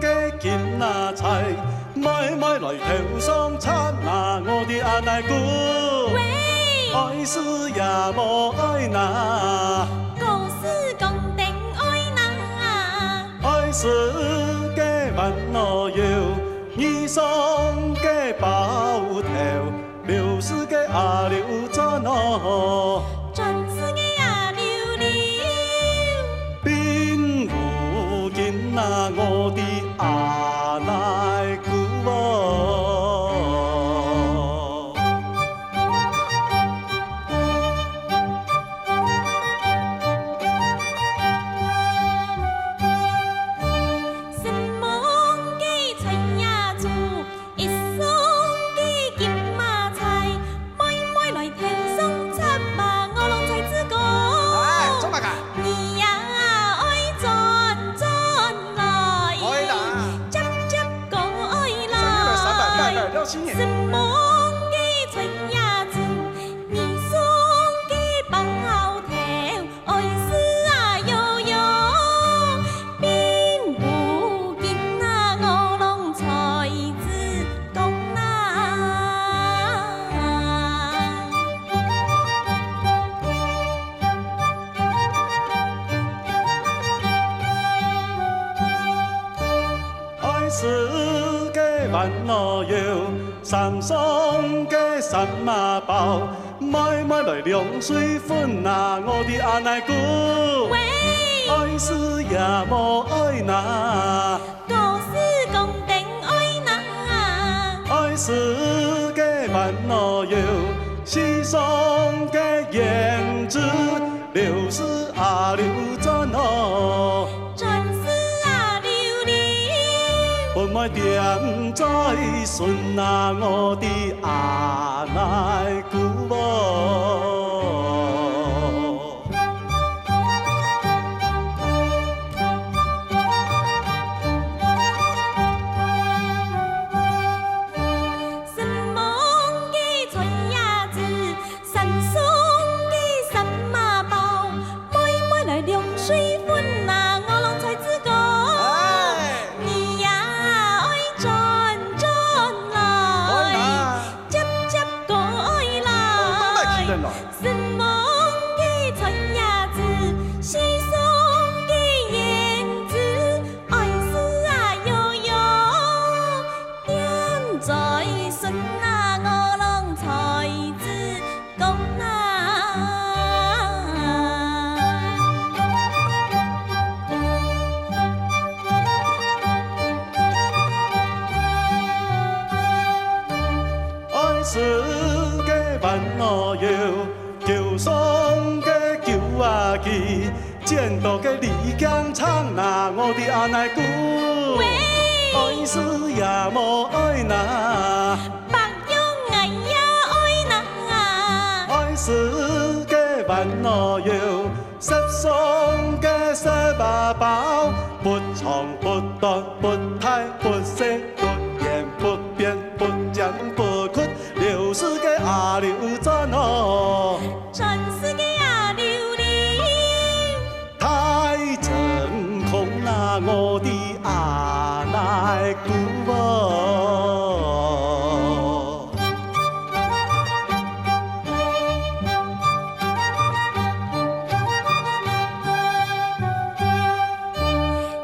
嘅金那菜，买买来头上插那我的阿奶姑。爱死也无爱拿，故事讲定爱拿，爱死嘅万诺有，二双嘅包头，六世嘅阿刘怎喏？全是个阿溜溜，并有今那我的阿奶姑哦。什么嘅春呀子，你送嘅包头，爱死啊悠悠，并不见那我龙才子讲那。爱死嘅万诺有。三双嘅三马包，买买来凉水粉啊！我的阿奶姑，爱死也无爱拿，故事讲定爱拿，爱死嘅万诺有，四双嘅胭脂，六是阿刘怎喏？本来点在顺啊，我的阿奶姑母。什么嘅春呀子，三双嘅三马包，买买来凉水粉啊，我拢才知讲。什么嘅春呀子，西双嘅燕子，爱死啊悠悠，点在顺啊我拢才知讲啊。爱死嘅万诺有。球双嘅球啊旗，剑道嘅李江唱那我的阿奶姑，爱死也无爱拿，白用爱呀爱拿，爱死嘅万诺有，十双嘅十八包，不长不短不太不细不圆不扁不尖不曲，六是嘅阿刘怎喏？全是个阿溜溜，太正空那我的阿奶姑母。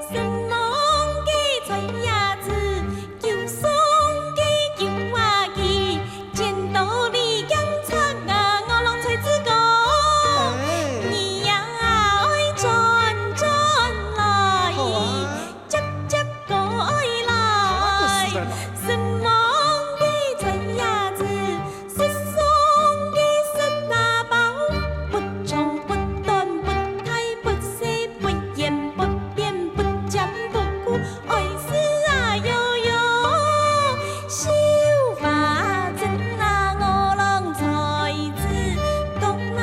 什么嘅春呀子，球双嘅球啊旗，剑道李江唱啊，我拢才知讲。你呀爱转转来，接接过来，什么嘅春呀子，失双嘅失大包，不长不短不太不细不圆不扁不尖不曲，爱死啊悠悠，小花针啊我拢才知讲啊。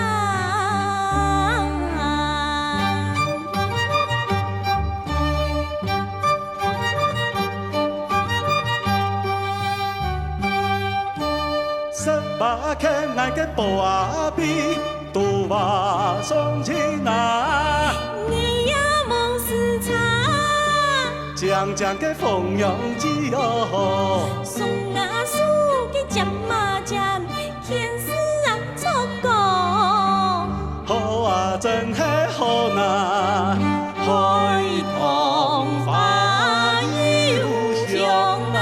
十八开爱嘅布阿比，杜瓦双亲啊。你呀无时差，江江嘅凤阳子哦，送啊书嘅针啊针，天使啊出国，好啊真系好呐，开堂花又香啊，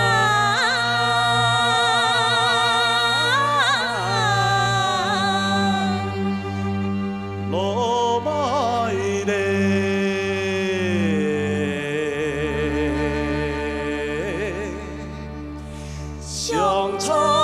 罗麦嘞，乡村。